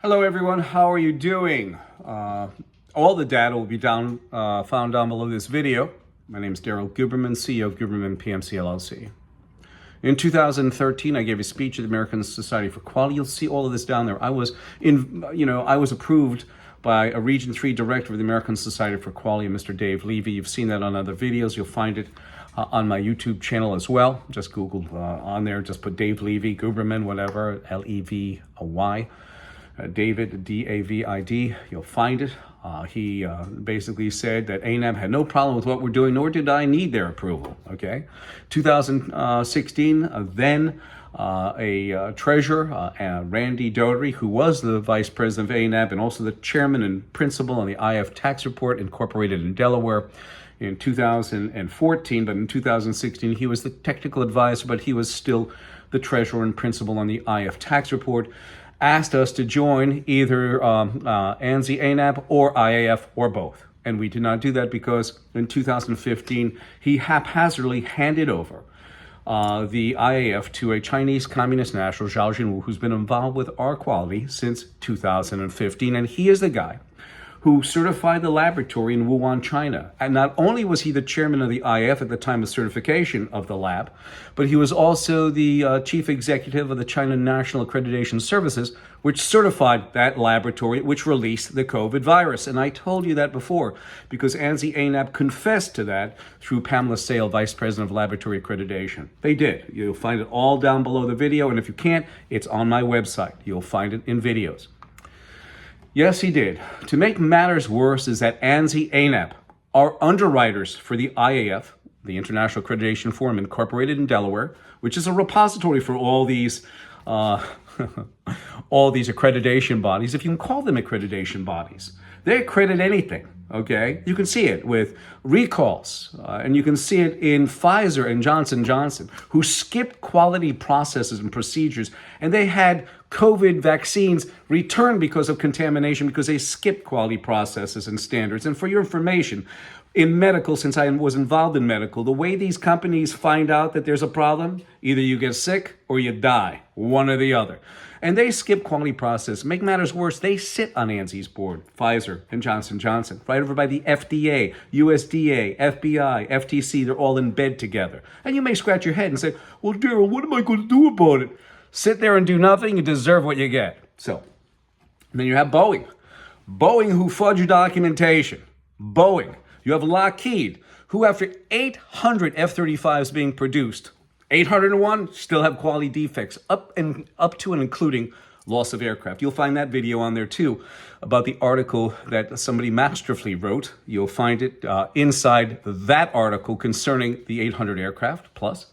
Hello everyone, how are you doing? All the data will be found down below this video. My name is Guberman, CEO of Guberman PMC LLC. In 2013, I gave a speech at the American Society for Quality. You'll see all of this down there. I was approved by a Region 3 director of the American Society for Quality, Mr. Dave Levy. You've seen that on other videos. You'll find it on my YouTube channel as well. Just Google on there, just put Dave Levy, Guberman, whatever, L-E-V-Y. David, D-A-V-I-D, you'll find it. He basically said that ANAB had no problem with what we're doing, nor did I need their approval, okay? 2016, then a treasurer, Randy Doherty, who was the vice president of ANAB and also the chairman and principal on the IF tax report incorporated in Delaware in 2014, but in 2016, he was the technical advisor, but he was still the treasurer and principal on the IF tax report, asked us to join either ANSI-ASQ-ANAB or IAF or both. And we did not do that because in 2015, he haphazardly handed over the IAF to a Chinese communist national, Zhao Jinwu, who's been involved with our quality since 2015. And he is the guy who certified the laboratory in Wuhan, China. And not only was he the chairman of the IF at the time of certification of the lab, but he was also the chief executive of the China National Accreditation Services, which certified that laboratory, which released the COVID virus. And I told you that before, because ANSI-ASQ-ANAB confessed to that through Pamela Sale, Vice President of Laboratory Accreditation. They did. You'll find it all down below the video, and if you can't, it's on my website. You'll find it in videos. Yes, he did. To make matters worse is that ANSI-ASQ-ANAB are underwriters for the IAF, the International Accreditation Forum Incorporated in Delaware, which is a repository for all these accreditation bodies, if you can call them accreditation bodies. They accredit anything, okay? You can see it with recalls, and you can see it in Pfizer and Johnson & Johnson, who skipped quality processes and procedures, and they had COVID vaccines returned because of contamination because they skipped quality processes and standards. And for your information, in medical, since I was involved in medical, the way these companies find out that there's a problem, either you get sick or you die, one or the other. And they skip quality process. Make matters worse, they sit on ANSI's board, Pfizer and Johnson & Johnson, right over by the FDA, USDA, FBI, FTC, they're all in bed together. And you may scratch your head and say, well, Daryl, what am I going to do about it? Sit there and do nothing, you deserve what you get. So, and then you have Boeing. Boeing, who fudged documentation. Boeing. You have Lockheed, who after 800 F-35s being produced, 801 still have quality defects, up to and including loss of aircraft. You'll find that video on there too, about the article that somebody masterfully wrote. You'll find it inside that article concerning the 800 aircraft plus.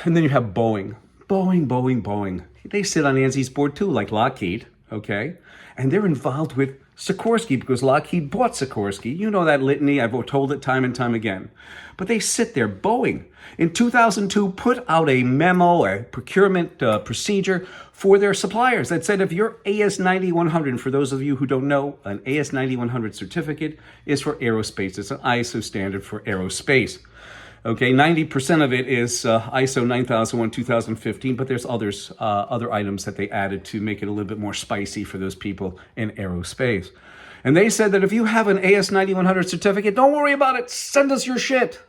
And then you have Boeing. Boeing. They sit on ANSI's board too, like Lockheed, okay? And they're involved with Sikorsky because Lockheed bought Sikorsky. You know that litany, I've told it time and time again. But they sit there. Boeing, in 2002, put out a memo, a procurement procedure for their suppliers that said if your AS9100, and for those of you who don't know, an AS9100 certificate is for aerospace. It's an ISO standard for aerospace. Okay, 90% of it is ISO 9001 2015, but there's other items that they added to make it a little bit more spicy for those people in aerospace. And they said that if you have an AS9100 certificate, don't worry about it, send us your shit.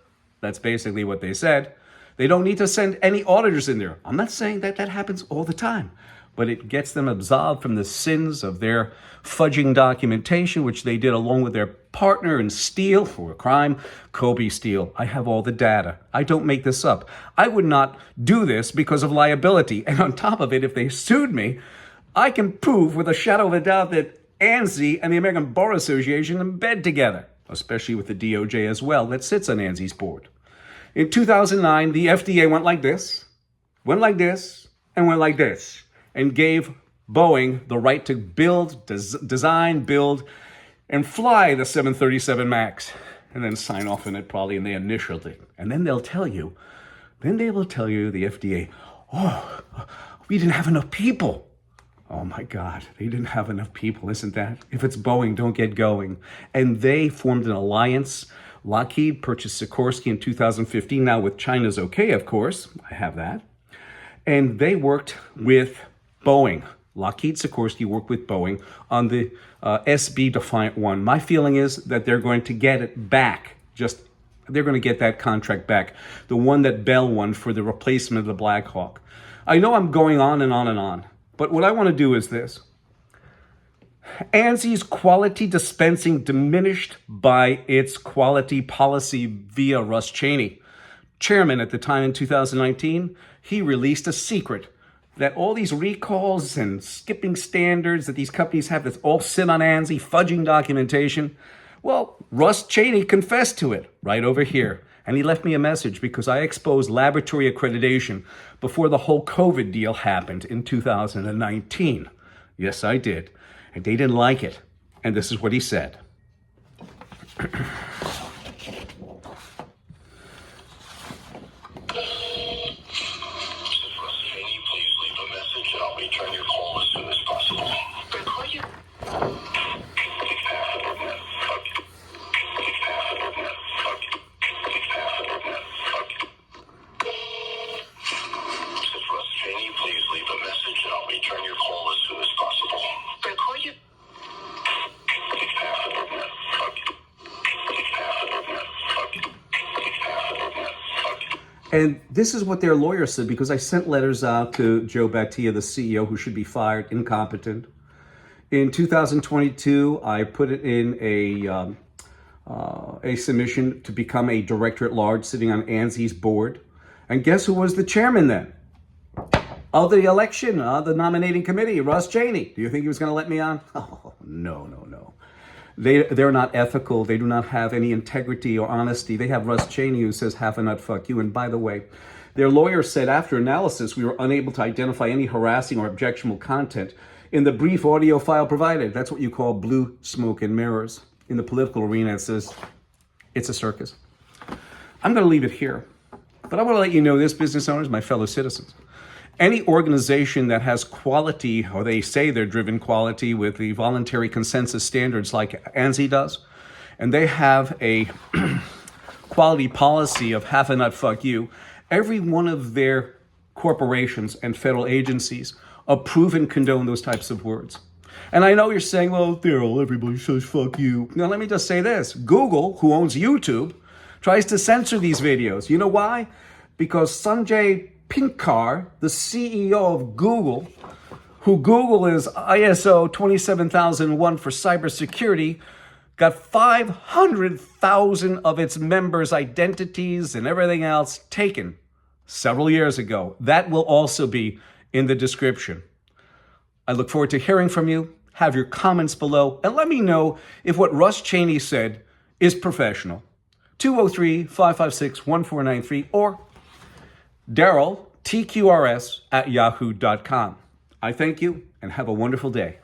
That's basically what they said. They don't need to send any auditors in there. I'm not saying that happens all the time, but it gets them absolved from the sins of their fudging documentation, which they did along with their partner in Steel for a crime, Kobe Steel. I have all the data. I don't make this up. I would not do this because of liability. And on top of it, if they sued me, I can prove with a shadow of a doubt that ANSI and the American Bar Association are in bed together, especially with the DOJ as well, that sits on ANSI's board. In 2009, the FDA went like this, and went like this, and gave Boeing the right to build, design, build, and fly the 737 MAX, and then sign off on it probably in the initial thing. And then they will tell you, the FDA, oh, we didn't have enough people. Oh my God, they didn't have enough people, isn't that? If it's Boeing, don't get going. And they formed an alliance. Lockheed purchased Sikorsky in 2015, now with China's okay, of course. I have that. And they worked with Boeing Lockheed Sikorsky worked with Boeing on the SB Defiant 1. My feeling is that they're going to get it back. They're going to get that contract back. The one that Bell won for the replacement of the Black Hawk. I know I'm going on and on and on, but what I want to do is this. ANSI's quality dispensing diminished by its quality policy via Russ Chaney. Chairman at the time in 2019, he released a secret that all these recalls and skipping standards that these companies have that all sit on ANSI, fudging documentation. Well, Russ Chaney confessed to it right over here. And he left me a message because I exposed laboratory accreditation before the whole COVID deal happened in 2019. Yes, I did. And they didn't like it. And this is what he said. And this is what their lawyer said, because I sent letters out to Joe Batia, the CEO, who should be fired, incompetent. In 2022, I put it in a submission to become a director at large, sitting on ANSI's board. And guess who was the chairman then? Of the election, the nominating committee, Russ Chaney. Do you think he was going to let me on? Oh, no. They're not ethical. They do not have any integrity or honesty. They have Russ Chaney who says half a nut, fuck you. And by the way, their lawyer said after analysis, we were unable to identify any harassing or objectionable content in the brief audio file provided. That's what you call blue smoke and mirrors. In the political arena, it says it's a circus. I'm going to leave it here. But I want to let you know this, business owners, my fellow citizens. Any organization that has quality, or they say they're driven quality with the voluntary consensus standards like ANSI does, and they have a quality policy of half a nut, fuck you, every one of their corporations and federal agencies approve and condone those types of words. And I know you're saying, well, Daryl, everybody says fuck you. Now, let me just say this. Google, who owns YouTube, tries to censor these videos. You know why? Because Sanjay Pinkar, the CEO of Google, who Google is ISO 27001 for cybersecurity, got 500,000 of its members' identities and everything else taken several years ago. That will also be in the description. I look forward to hearing from you. Have your comments below and let me know if what Russ Chaney said is professional. 203-556-1493 or Daryl, TQRS @yahoo.com. I thank you and have a wonderful day.